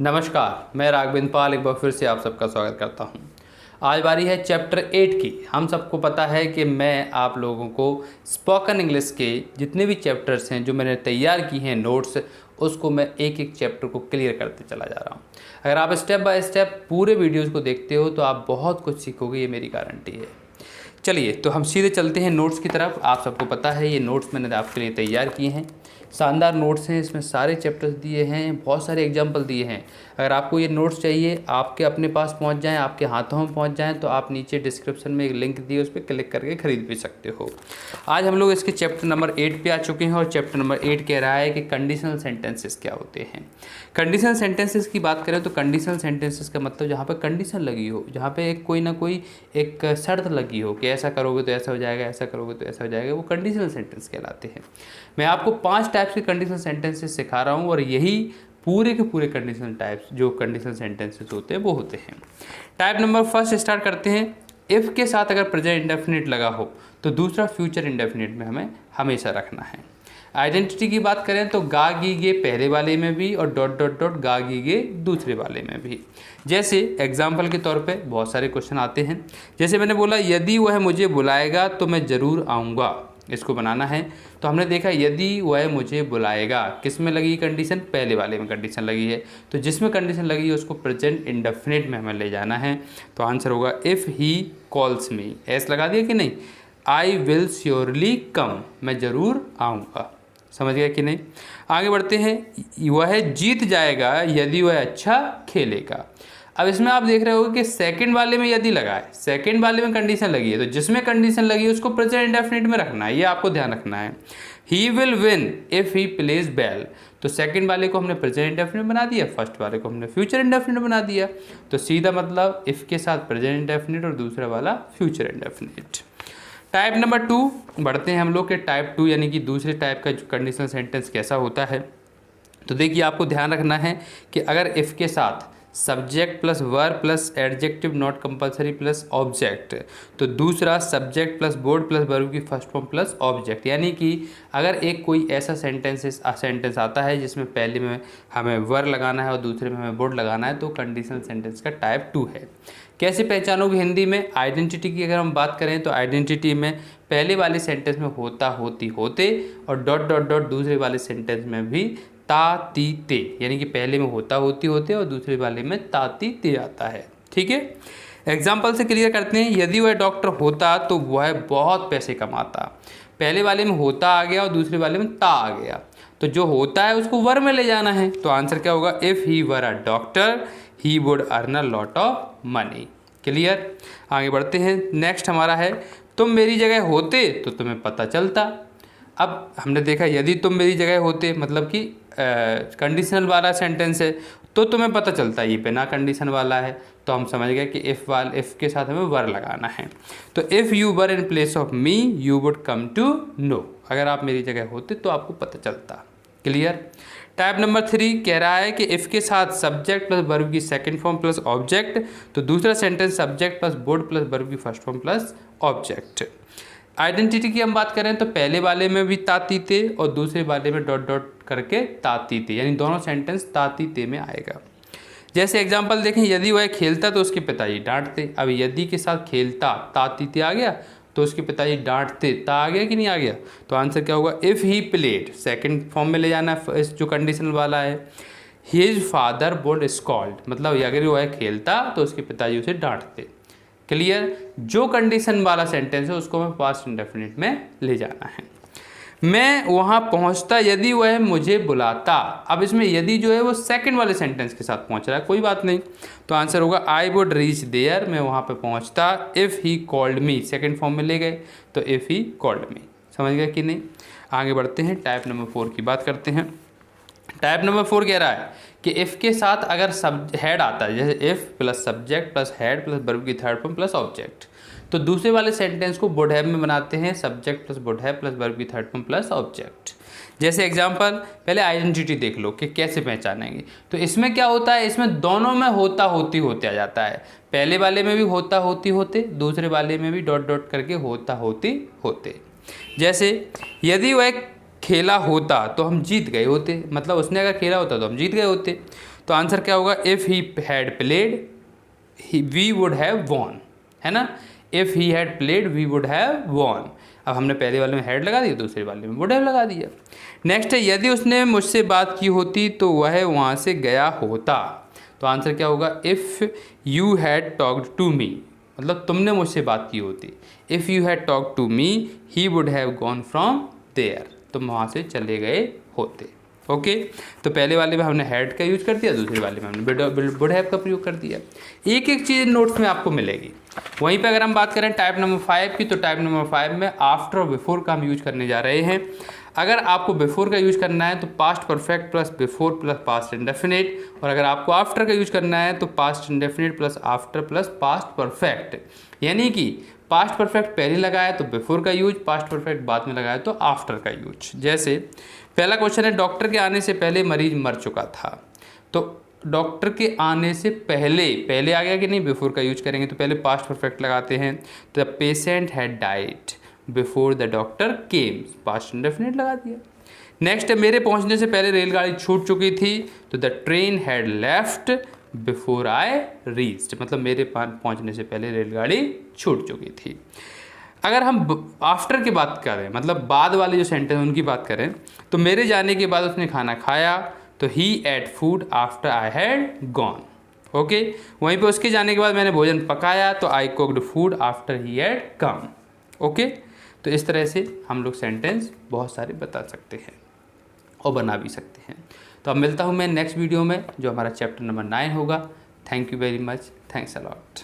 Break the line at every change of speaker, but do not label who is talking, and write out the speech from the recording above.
नमस्कार, मैं राघवेंद्र पाल एक बार फिर से आप सबका स्वागत करता हूं। आज बारी है चैप्टर 8 की। हम सबको पता है कि मैं आप लोगों को स्पोकन इंग्लिश के जितने भी चैप्टर्स हैं जो मैंने तैयार की हैं नोट्स, उसको मैं एक एक चैप्टर को क्लियर करते चला जा रहा हूं। अगर आप स्टेप बाय स्टेप पूरे वीडियोज़ को देखते हो तो आप बहुत कुछ सीखोगे, ये मेरी गारंटी है। चलिए तो हम सीधे चलते हैं नोट्स की तरफ। आप सबको पता है ये नोट्स मैंने आपके लिए तैयार किए हैं। शानदार नोट्स हैं, इसमें सारे चैप्टर्स दिए हैं, बहुत सारे एग्जाम्पल दिए हैं। अगर आपको ये नोट्स चाहिए, आपके अपने पास पहुंच जाएं, आपके हाथों में पहुंच जाएं, तो आप नीचे डिस्क्रिप्शन में एक लिंक दिए, उस पर क्लिक करके खरीद भी सकते हो। आज हम लोग इसके चैप्टर नंबर 8 पे आ चुके हैं और चैप्टर नंबर 8 कह रहा है कि कंडीशनल सेंटेंसेस क्या होते हैं। कंडीशनल सेंटेंसेस की बात करें तो कंडीशनल सेंटेंसेस का मतलब जहाँ पर कंडीशन लगी हो, जहाँ पे एक कोई ना कोई एक शर्त लगी हो कि ऐसा करोगे तो ऐसा हो जाएगा, ऐसा करोगे तो ऐसा हो जाएगा, वो कंडीशनल सेंटेंस कहलाते हैं। मैं आपको 5 टाइप्स के कंडीशनल सेंटेंसेस सिखा रहा हूँ और यही पूरे के पूरे कंडीशनल टाइप्स जो कंडीशनल सेंटेंसेस होते हैं वो होते हैं। टाइप नंबर फर्स्ट स्टार्ट करते हैं। इफ़ के साथ अगर प्रेजेंट इंडेफिनिट लगा हो तो दूसरा फ्यूचर इंडेफिनिट में हमें हमेशा रखना है। आइडेंटिटी की बात करें तो गा गी गे पहले वाले में भी और डॉट डॉट डॉट गा गी गे दूसरे वाले में भी। जैसे एग्जाम्पल के तौर पे बहुत सारे क्वेश्चन आते हैं। जैसे मैंने बोला यदि वह मुझे बुलाएगा तो मैं ज़रूर आऊँगा, इसको बनाना है। तो हमने देखा यदि वह मुझे बुलाएगा, किस में लगी कंडीशन, पहले वाले में कंडीशन लगी है। तो जिसमें कंडीशन लगी है उसको प्रेजेंट इंडेफिनिट में हमें ले जाना है। तो आंसर होगा if he calls me. S लगा दिया कि नहीं, आई विल श्योरली कम, मैं ज़रूर आऊँगा। समझ गया कि नहीं। आगे बढ़ते हैं। वह जीत जाएगा यदि वह अच्छा खेलेगा। अब इसमें आप देख रहे हो कि सेकंड वाले में यदि लगा है, सेकंड वाले में कंडीशन लगी है, तो जिसमें कंडीशन लगी है उसको प्रेजेंट इंडेफिनिट में रखना है, ये आपको ध्यान रखना है। He will win if he plays well, तो सेकंड वाले को हमने प्रेजेंट इंडेफिनिट बना दिया, फर्स्ट वाले को हमने फ्यूचर इंडेफिनिट बना दिया। तो सीधा मतलब इफ़ के साथ प्रेजेंट इंडेफिनिट और दूसरा वाला फ्यूचर इंडेफिनिट। टाइप नंबर 2 बढ़ते हैं हम लोग के टाइप 2 यानी कि दूसरे टाइप का जो कंडीशनल सेंटेंस कैसा होता है। तो देखिए आपको ध्यान रखना है कि अगर इफ़ के साथ subject plus verb plus adjective not compulsory plus object, तो दूसरा subject plus board plus verb की फर्स्ट फॉर्म प्लस ऑब्जेक्ट, यानी कि अगर एक कोई ऐसा सेंटेंस आता है जिसमें पहले में हमें वर्ब लगाना है और दूसरे में हमें बोर्ड लगाना है, तो कंडीशनल सेंटेंस का टाइप 2 है। कैसे पहचानोगे हिंदी में? आइडेंटिटी की अगर हम बात करें तो आइडेंटिटी में पहले वाले सेंटेंस में होता होती होते और डॉट डॉट डॉट दूसरे वाले सेंटेंस में भी ता ती ते, यानी कि पहले में होता होती होते और दूसरे वाले में ता ती ते आता है। ठीक है, एग्जाम्पल से क्लियर करते हैं। यदि वह डॉक्टर होता तो वह बहुत पैसे कमाता। पहले वाले में होता आ गया और दूसरे वाले में ता आ गया, तो जो होता है उसको वर में ले जाना है। तो आंसर क्या होगा, if he were a doctor he would earn a lot of money. Clear, आगे बढ़ते हैं। नेक्स्ट हमारा है तुम मेरी जगह होते तो तुम्हें पता चलता। अब हमने देखा यदि तुम मेरी जगह होते मतलब कि कंडीशनल वाला सेंटेंस है, तो तुम्हें पता चलता, ये बिना कंडीशन वाला है, तो हम समझ गए कि इफ़ के साथ हमें वर लगाना है। तो if you were in place of me you would come to know, अगर आप मेरी जगह होते तो आपको पता चलता। क्लियर। टाइप नंबर 3 कह रहा है कि इफ़ के साथ सब्जेक्ट प्लस वर्ब की सेकंड फॉर्म प्लस ऑब्जेक्ट, तो दूसरा sentence subject plus board plus verb की first form plus object. Identity की हम बात करें तो पहले वाले में भी ताती ते और दूसरे वाले में डॉट डॉट करके ताती ते, यानी दोनों सेंटेंस ताती ते में आएगा। जैसे एग्जांपल देखें, यदि वह खेलता तो उसके पिताजी डांटते। अब यदि के साथ खेलता ताती ते आ गया तो उसके पिताजी डांटते ता आ गया कि नहीं आ गया। तो आंसर क्या होगा, if he played, second form में ले जाना जो कंडीशनल वाला है। हिज फादर वुड स्कॉल्ड, मतलब अगर वह खेलता तो उसके पिताजी उसे डांटते। क्लियर, जो कंडीशन वाला सेंटेंस है उसको हमें पास्ट इंडेफिनिट में ले जाना है। मैं वहाँ पहुँचता यदि वह मुझे बुलाता। अब इसमें यदि जो है वो सेकंड वाले सेंटेंस के साथ पहुँच रहा है, कोई बात नहीं, तो आंसर होगा आई वुड रीच देयर, मैं वहाँ पे पहुँचता। If he called me, second form में ले गए तो इफ़ ही कॉल्ड मी। समझ गया कि नहीं। आगे बढ़ते हैं, टाइप नंबर 4 की बात करते हैं। टाइप नंबर 4 कह रहा है कि इफ़ के साथ अगर सब हेड आता है, जैसे if plus subject plus head plus verb की थर्ड फॉर्म प्लस ऑब्जेक्ट, तो दूसरे वाले सेंटेंस को वुड हैव में बनाते हैं subject plus would have plus verb की थर्ड फॉर्म प्लस ऑब्जेक्ट। जैसे एग्जांपल, पहले आइडेंटिटी देख लो कि कैसे पहचानेंगे। तो इसमें क्या होता है, इसमें दोनों में होता होती होते आ जाता है। पहले वाले में भी होता होती होते, दूसरे वाले में भी डॉट डॉट करके होता होती होते। जैसे यदि वह खेला होता तो हम जीत गए होते, मतलब उसने अगर खेला होता तो हम जीत गए होते। तो आंसर क्या होगा, if he had played we would have won, है ना। If he had played we would have won. अब हमने पहले वाले में हैड लगा दिया, दूसरे वाले में वुड हैव लगा दिया। नेक्स्ट है, यदि उसने मुझसे बात की होती तो वह वहाँ से गया होता। तो आंसर क्या होगा, if you had talked to me, मतलब तुमने मुझसे बात की होती। If you had talked to me he would have gone from there, तुम वहाँ से चले गए होते। ओके, तो पहले वाले में हमने हैड का यूज कर दिया, दूसरे वाले में हमने वुड हैव का प्रयोग कर दिया। एक एक चीज़ नोट्स में आपको मिलेगी। वहीं पे अगर हम बात करें टाइप नंबर 5 की, तो टाइप नंबर 5 में आफ्टर और बिफोर का हम यूज करने जा रहे हैं। अगर आपको बिफोर का यूज करना है तो past perfect plus before plus past indefinite, और अगर आपको आफ्टर का यूज करना है तो past indefinite plus after plus past perfect. यानी कि पास्ट परफेक्ट पहले लगाया तो बिफोर का यूज, पास्ट परफेक्ट बाद में लगाया तो आफ्टर का यूज। जैसे पहला क्वेश्चन है, डॉक्टर के आने से पहले मरीज मर चुका था। तो डॉक्टर के आने से पहले आ गया कि नहीं, बिफोर का यूज करेंगे तो पहले पास्ट परफेक्ट लगाते हैं। तो the patient had died before the doctor came, past indefinite लगा दिया। नेक्स्ट है, मेरे पहुंचने से पहले रेलगाड़ी छूट चुकी थी। तो the train had left before I reached, मतलब मेरे पहुंचने से पहले रेलगाड़ी छूट चुकी थी। अगर हम आफ्टर की बात करें, मतलब बाद वाले जो सेंटेंस उनकी बात करें, तो मेरे जाने के बाद उसने खाना खाया। तो he ate food after I had gone. Okay, वहीं पे उसके जाने के बाद मैंने भोजन पकाया। तो I cooked food after he had come. Okay, तो इस तरह से हम लोग सेंटेंस बहुत सारे बता सकते हैं और बना भी सकते हैं। तो अब मिलता हूँ मैं नेक्स्ट वीडियो में, जो हमारा चैप्टर नंबर 9 होगा। Thank you very much, thanks a lot.